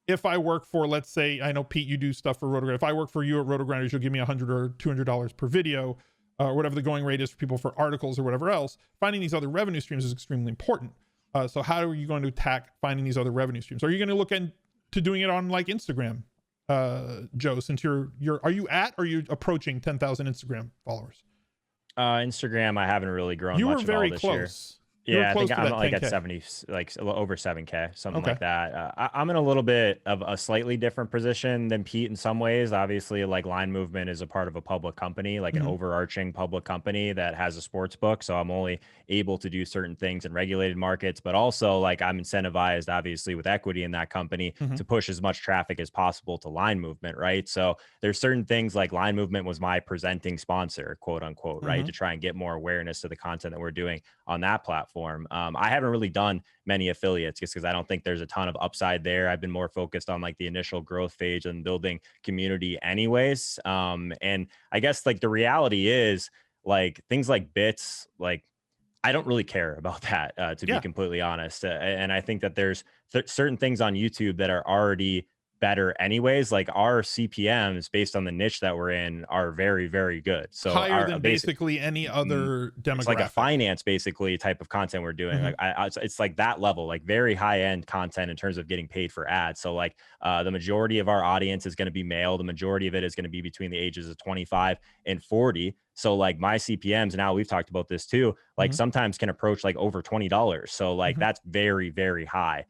if I work for, let's say, I know, Pete, you do stuff for RotoGrinders. If I work for you at RotoGrinders, you'll give me $100 or $200 per video, or whatever the going rate is for people for articles or whatever else. Finding these other revenue streams is extremely important. So how are you going to attack finding these other revenue streams? Are you going to look into doing it on like Instagram, Joe, since are you approaching 10,000 Instagram followers? Instagram, I haven't really grown you much were at all very this close. year. You were Yeah, I close think to I'm that like 10K. at 70, like a little over 7K, something Okay. like that. I'm in a little bit of a slightly different position than Pete in some ways. Obviously, like Line Movement is a part of a public company, like an overarching public company that has a sports book. So I'm only able to do certain things in regulated markets, but also like I'm incentivized, obviously, with equity in that company to push as much traffic as possible to Line Movement, right? So there's certain things like Line Movement was my presenting sponsor, quote unquote, right? To try and get more awareness to the content that we're doing on that platform. I haven't really done many affiliates just because I don't think there's a ton of upside there. I've been more focused on like the initial growth phase and building community anyways. And I guess like the reality is like things like bits, like I don't really care about that, to be completely honest. And I think that there's certain things on YouTube that are already better anyways. Like our CPMs based on the niche that we're in are very, very good. So higher than basically any other demographic. It's like a finance basically type of content we're doing. Like it's like that level, like very high end content in terms of getting paid for ads. So like the majority of our audience is going to be male. The majority of it is going to be between the ages of 25 and 40. So like my CPMs, now we've talked about this too, like sometimes can approach like over $20. So like that's very, very high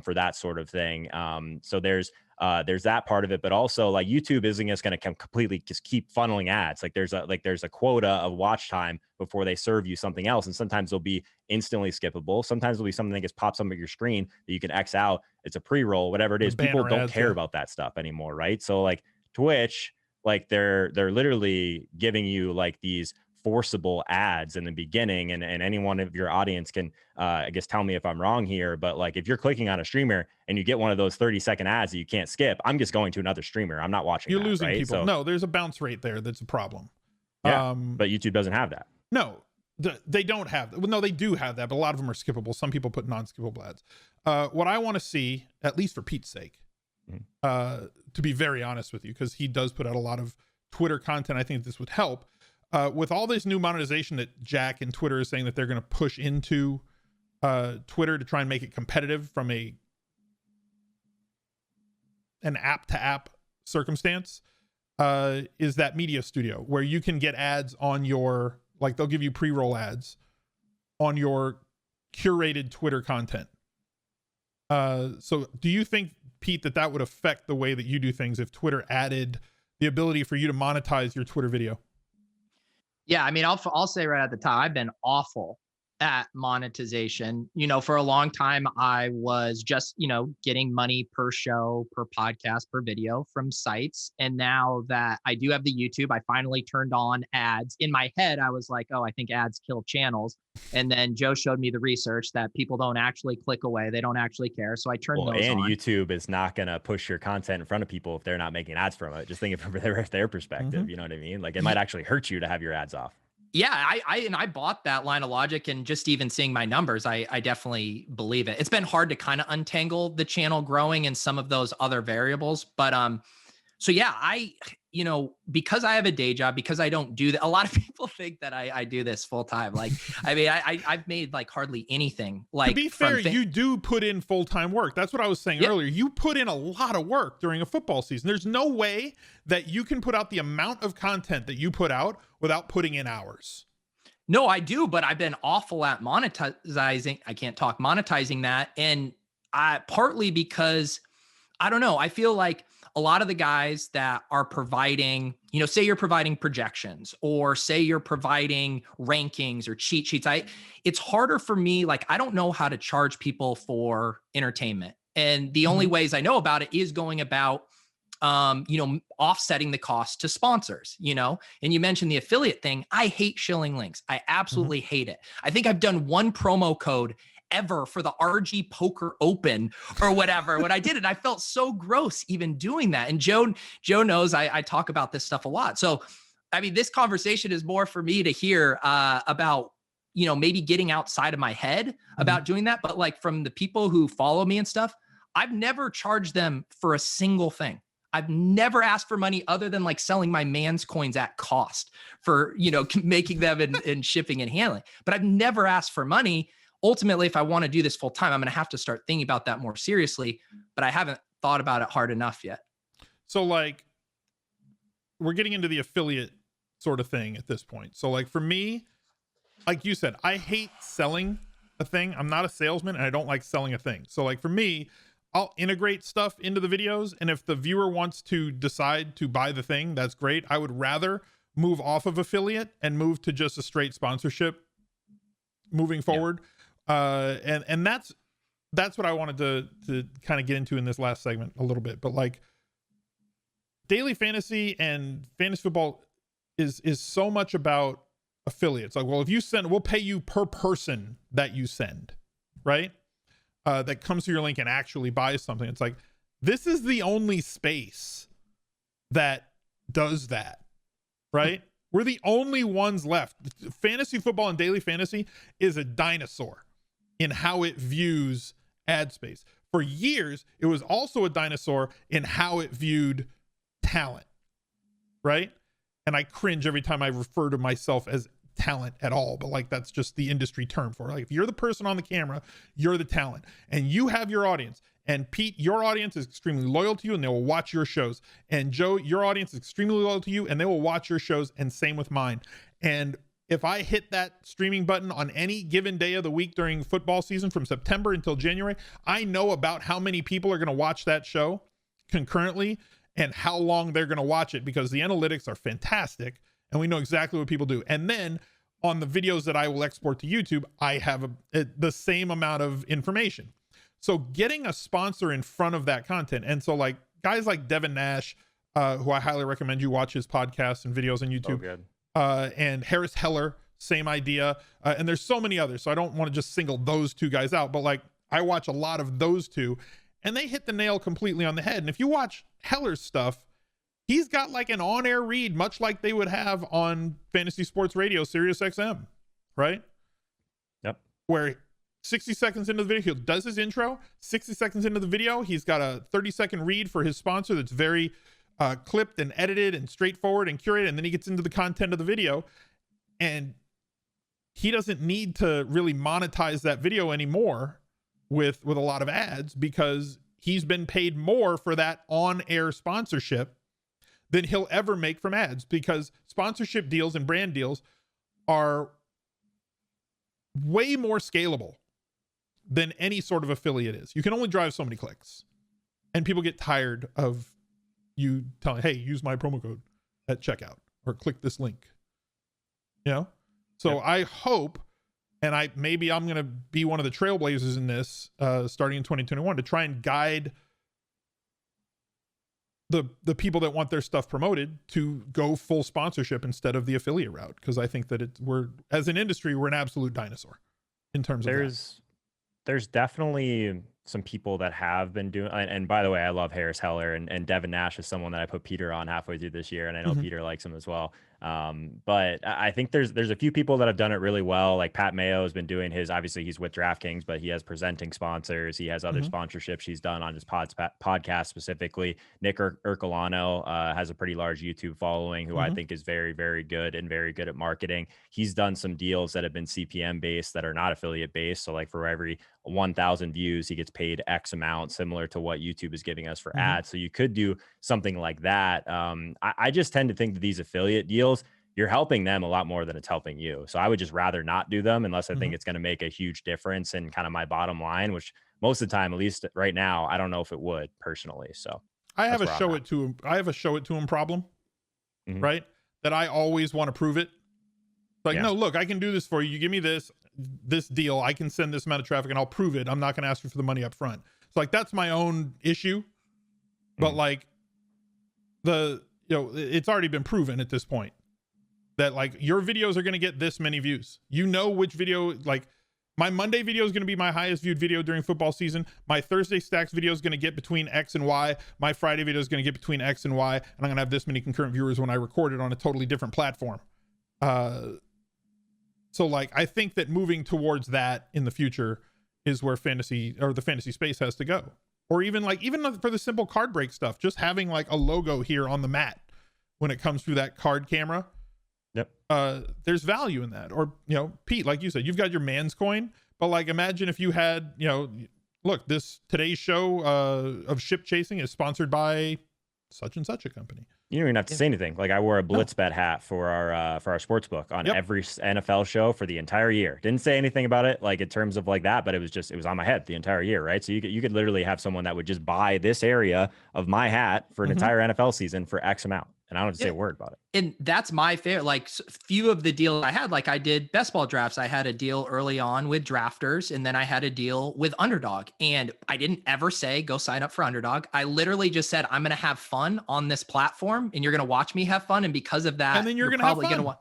for that sort of thing. So there's that part of it, but also like YouTube isn't just going to completely just keep funneling ads. Like there's a quota of watch time before they serve you something else. And sometimes they'll be instantly skippable. Sometimes there'll be something that just pops up at your screen that you can X out. It's a pre-roll, whatever it is. People don't care about that stuff anymore. Right. So like Twitch, like they're literally giving you like these forcible ads in the beginning. And any one of your audience can, I guess, tell me if I'm wrong here. But like, if you're clicking on a streamer and you get one of those 30-second ads that you can't skip, I'm just going to another streamer. I'm not watching. You're that, losing right? people. So, No, there's a bounce rate there. That's a problem. Yeah, but YouTube doesn't have that. No, they don't have that. Well, no, they do have that, but a lot of them are skippable. Some people put non-skippable ads. What I want to see, at least for Pete's sake, to be very honest with you, because he does put out a lot of Twitter content, I think this would help. With all this new monetization that Jack and Twitter is saying that they're going to push into Twitter to try and make it competitive from an app-to-app circumstance, is that media studio where you can get ads on your, like they'll give you pre-roll ads on your curated Twitter content. So do you think, Pete, that would affect the way that you do things if Twitter added the ability for you to monetize your Twitter video? Yeah, I mean, I'll say right at the top, I've been awful at monetization. You know, for a long time, I was just, getting money per show, per podcast, per video from sites. And now that I do have the YouTube, I finally turned on ads. In my head, I was like, oh, I think ads kill channels. And then Joe showed me the research that people don't actually click away. They don't actually care. So I turned those and on. YouTube is not going to push your content in front of people if they're not making ads from it. Just think of it from their perspective. You know what I mean? Like, it might actually hurt you to have your ads off. Yeah, I bought that line of logic, and just even seeing my numbers, I definitely believe it. It's been hard to kind of untangle the channel growing and some of those other variables. But so yeah, because I have a day job, because I don't do that. A lot of people think that I do this full time. Like, I mean, I've made like hardly anything. Like, to be fair, you do put in full-time work. That's what I was saying earlier. You put in a lot of work during a football season. There's no way that you can put out the amount of content that you put out without putting in hours. No, I do, but I've been awful at monetizing that. And partly because, I don't know, I feel like a lot of the guys that are providing, say you're providing projections, or say you're providing rankings or cheat sheets, it's harder for me. Like, I don't know how to charge people for entertainment. And the only ways I know about it is going about, offsetting the cost to sponsors, and you mentioned the affiliate thing. I hate shilling links. I absolutely hate it. I think I've done one promo code ever for the RG Poker Open or whatever. When I did it, I felt so gross even doing that. And Joe knows I talk about this stuff a lot. So, I mean, this conversation is more for me to hear about, maybe getting outside of my head about doing that. But like, from the people who follow me and stuff, I've never charged them for a single thing. I've never asked for money other than like selling my man's coins at cost for, making them and shipping and handling. But I've never asked for money. Ultimately, if I want to do this full time, I'm going to have to start thinking about that more seriously, but I haven't thought about it hard enough yet. So like, we're getting into the affiliate sort of thing at this point. So like, for me, like you said, I hate selling a thing. I'm not a salesman, and I don't like selling a thing. So like, for me, I'll integrate stuff into the videos. And if the viewer wants to decide to buy the thing, that's great. I would rather move off of affiliate and move to just a straight sponsorship moving forward. And that's what I wanted to kind of get into in this last segment a little bit. But like, daily fantasy and fantasy football is so much about affiliates. Like, well, if you send, we'll pay you per person that you send, right? That comes to your link and actually buys something. It's like, this is the only space that does that, right? We're the only ones left. Fantasy football and daily fantasy is a dinosaur in how it views ad space. For years, it was also a dinosaur in how it viewed talent, right? And I cringe every time I refer to myself as talent at all, but like, that's just the industry term for it. Like, if you're the person on the camera, you're the talent, and you have your audience. And Pete, your audience is extremely loyal to you, and they will watch your shows. And Joe, your audience is extremely loyal to you, and they will watch your shows, and same with mine. And if I hit that streaming button on any given day of the week during football season from September until January, I know about how many people are going to watch that show concurrently and how long they're going to watch it, because the analytics are fantastic and we know exactly what people do. And then on the videos that I will export to YouTube, I have the same amount of information. So getting a sponsor in front of that content. And so like, guys like Devin Nash, who I highly recommend you watch his podcasts and videos on YouTube. and Harris Heller, same idea. And there's so many others, so I don't want to just single those two guys out, but like I watch a lot of those two, and they hit the nail completely on the head. And if you watch Heller's stuff, he's got like an on-air read, much like they would have on Fantasy Sports Radio, Sirius XM, right? Yep. Where 60 seconds into the video, he does his intro. 60 seconds into the video, he's got a 30-second read for his sponsor that's very clipped and edited and straightforward and curated. And then he gets into the content of the video, and he doesn't need to really monetize that video anymore with a lot of ads, because he's been paid more for that on-air sponsorship than he'll ever make from ads, because sponsorship deals and brand deals are way more scalable than any sort of affiliate is. You can only drive so many clicks, and people get tired of you telling, hey, use my promo code at checkout or click this link, you know? So yep. I hope, and maybe I'm going to be one of the trailblazers in this starting in 2021 to try and guide the people that want their stuff promoted to go full sponsorship instead of the affiliate route. Cause I think that we're, as an industry, we're an absolute dinosaur in terms of there's definitely some people that have been doing, and by the way, I love Harris Heller, and Devin Nash is someone that I put Peter on halfway through this year, and I know Peter likes him as well. But I think there's a few people that have done it really well. Like Pat Mayo has been doing his, obviously he's with DraftKings, but he has presenting sponsors. He has other sponsorships he's done on his podcast specifically. Nick Ercolano has a pretty large YouTube following, who I think is very, very good and very good at marketing. He's done some deals that have been CPM based that are not affiliate based. So like for every 1,000 views, he gets paid X amount, similar to what YouTube is giving us for ads. So you could do something like that. I just tend to think that these affiliate deals, you're helping them a lot more than it's helping you. So I would just rather not do them unless I think it's going to make a huge difference in kind of my bottom line, which most of the time, at least right now, I don't know if it would personally. So I have a show it to him problem, right? That I always want to prove it. Like, no, look, I can do this for you. You give me this deal. I can send this amount of traffic and I'll prove it. I'm not going to ask you for the money up front. So like, that's my own issue. But like it's already been proven at this point that like your videos are going to get this many views. You know which video, like my Monday video is going to be my highest viewed video during football season. My Thursday stacks video is going to get between X and Y. My Friday video is going to get between X and Y. And I'm going to have this many concurrent viewers when I record it on a totally different platform. So like, I think that moving towards that in the future is where the fantasy space has to go. Or even for the simple card break stuff, just having like a logo here on the mat when it comes through that card camera. Yep. There's value in that. Or, Pete, like you said, you've got your man's coin, but like, imagine if you had, look, today's show of ship chasing is sponsored by such and such a company. You don't even have to say anything. Like I wore a Blitz bet hat for our sports book on every NFL show for the entire year. Didn't say anything about it, like in terms of like that, but it was on my head the entire year, right? So you could literally have someone that would just buy this area of my hat for an entire NFL season for X amount. And I don't have to say a word about it. And that's my favorite. Like few of the deals I had, like I did best ball drafts. I had a deal early on with drafters, and then I had a deal with Underdog. And I didn't ever say, go sign up for Underdog. I literally just said, I'm going to have fun on this platform and you're going to watch me have fun. And because of that, and then you're probably going to want.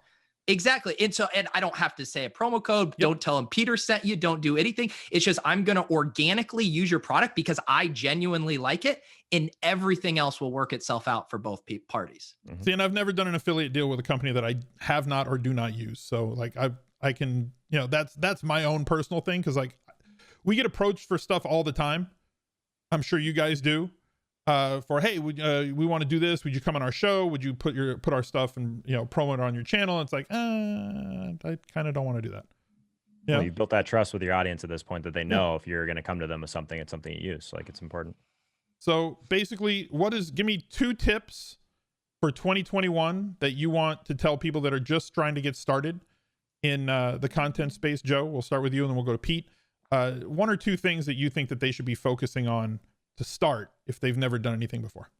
Exactly. And I don't have to say a promo code. Don't tell them Peter sent you. Don't do anything. It's just, I'm going to organically use your product because I genuinely like it, and everything else will work itself out for both parties. See, and I've never done an affiliate deal with a company that I have not or do not use. So like I can, that's my own personal thing. Cause like we get approached for stuff all the time. I'm sure you guys do. For, hey, we want to do this. Would you come on our show? Would you put our stuff and promo it on your channel? It's like, I kind of don't want to do that. Yeah, well, you built that trust with your audience at this point that they know if you're going to come to them with something, it's something you use. Like it's important. So basically, give me 2 tips for 2021 that you want to tell people that are just trying to get started in the content space. Joe, we'll start with you and then we'll go to Pete. 1 or 2 things that you think that they should be focusing on to start if they've never done anything before.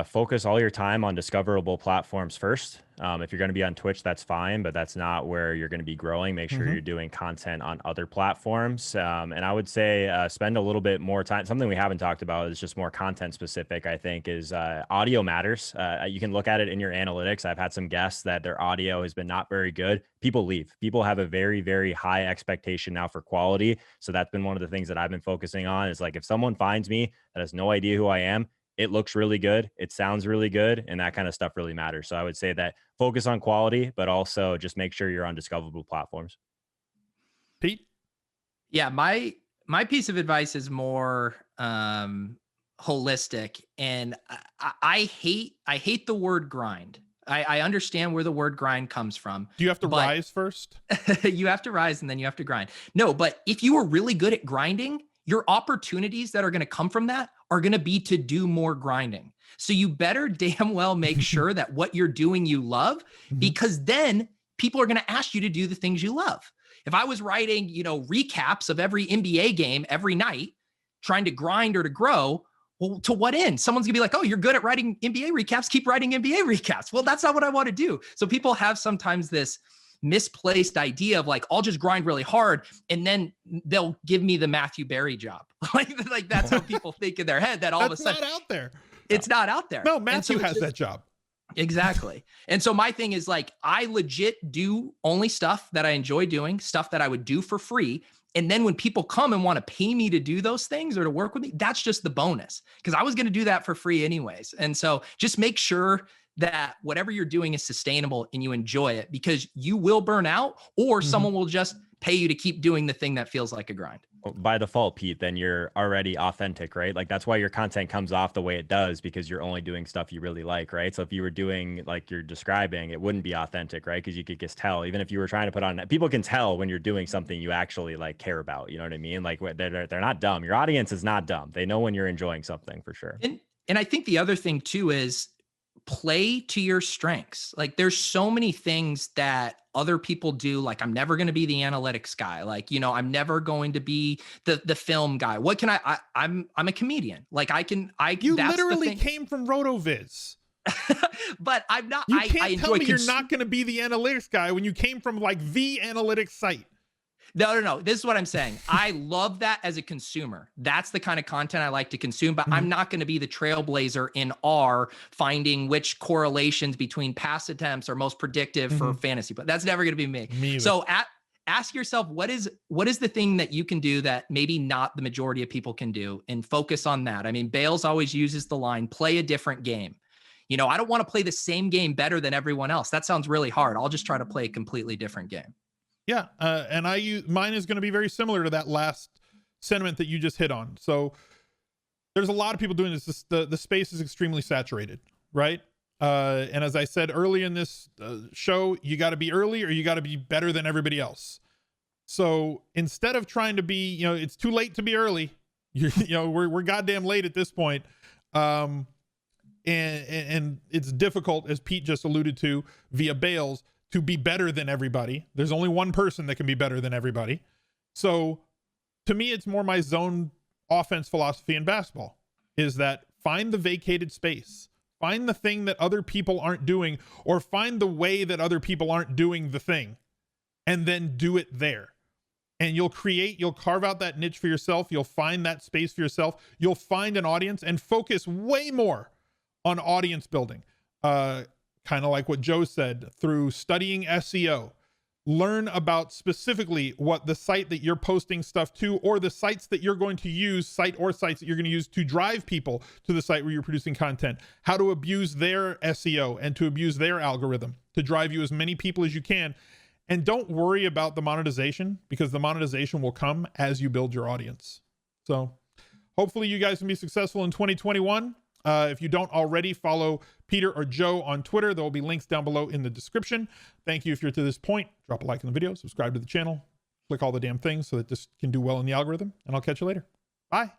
Focus all your time on discoverable platforms first. If you're going to be on Twitch, that's fine, but that's not where you're going to be growing. Make sure you're doing content on other platforms. And I would say spend a little bit more time. Something we haven't talked about is just more content specific, I think, is audio matters. You can look at it in your analytics. I've had some guests that their audio has been not very good. People leave. People have a very, very high expectation now for quality. So that's been one of the things that I've been focusing on is like, if someone finds me that has no idea who I am, it looks really good, it sounds really good, and that kind of stuff really matters. So I would say that focus on quality, but also just make sure you're on discoverable platforms. Pete? Yeah, my piece of advice is more holistic, and I hate the word grind. I understand where the word grind comes from. Do you have to rise first? You have to rise and then you have to grind. No, but if you are really good at grinding, your opportunities that are going to come from that are going to be to do more grinding. So you better damn well make sure that what you're doing, you love, because then people are going to ask you to do the things you love. If I was writing, recaps of every NBA game every night, trying to grind or to grow, well, to what end? Someone's gonna be like, oh, you're good at writing NBA recaps, keep writing NBA recaps. Well, that's not what I want to do. So people have sometimes this misplaced idea of like, I'll just grind really hard and then they'll give me the Matthew Berry job. like that's how people think in their head, that all of a sudden not out there. It's not out there. No, Matthew has that job. Exactly. And so my thing is like, I legit do only stuff that I enjoy doing, stuff that I would do for free. And then when people come and want to pay me to do those things or to work with me, that's just the bonus, because I was going to do that for free anyways. And so just make sure that whatever you're doing is sustainable and you enjoy it, because you will burn out, or someone will just pay you to keep doing the thing that feels like a grind. By default, Pete, then you're already authentic, right? Like that's why your content comes off the way it does, because you're only doing stuff you really like, right? So if you were doing like you're describing, it wouldn't be authentic, right? Because you could just tell, even if you were trying to put on, people can tell when you're doing something you actually like care about. You know what I mean? Like they're not dumb. Your audience is not dumb. They know when you're enjoying something for sure. And I think the other thing too is play to your strengths. Like there's so many things that other people do. Like I'm never going to be the analytics guy. Like, I'm never going to be the film guy. What can I'm a comedian. Like you literally came from RotoViz. But I'm not, you can't tell me you're not going to be the analytics guy when you came from like the analytics site. No. This is what I'm saying. I love that as a consumer. That's the kind of content I like to consume, but I'm not going to be the trailblazer in R finding which correlations between pass attempts are most predictive for fantasy. But that's never going to be me. So ask yourself, what is the thing that you can do that maybe not the majority of people can do, and focus on that. I mean, Bales always uses the line, play a different game. I don't want to play the same game better than everyone else. That sounds really hard. I'll just try to play a completely different game. Yeah, and mine is going to be very similar to that last sentiment that you just hit on. So there's a lot of people doing this. The space is extremely saturated, right? And as I said early in this show, you got to be early or you got to be better than everybody else. So instead of trying to be, it's too late to be early. We're goddamn late at this point. And it's difficult, as Pete just alluded to, via Bales, to be better than everybody. There's only one person that can be better than everybody. So to me, it's more my zone offense philosophy in basketball is that find the vacated space, find the thing that other people aren't doing, or find the way that other people aren't doing the thing, and then do it there. And you'll carve out that niche for yourself. You'll find that space for yourself. You'll find an audience and focus way more on audience building. Kind of like what Joe said, through studying SEO, learn about specifically what the site that you're posting stuff to, or the sites that you're going to use, sites that you're going to use to drive people to the site where you're producing content, how to abuse their SEO and to abuse their algorithm to drive you as many people as you can. And don't worry about the monetization, because the monetization will come as you build your audience. So hopefully you guys can be successful in 2021. If you don't already, follow Peter or Joe on Twitter. There will be links down below in the description. Thank you if you're to this point. Drop a like on the video, subscribe to the channel, click all the damn things so that this can do well in the algorithm, and I'll catch you later. Bye.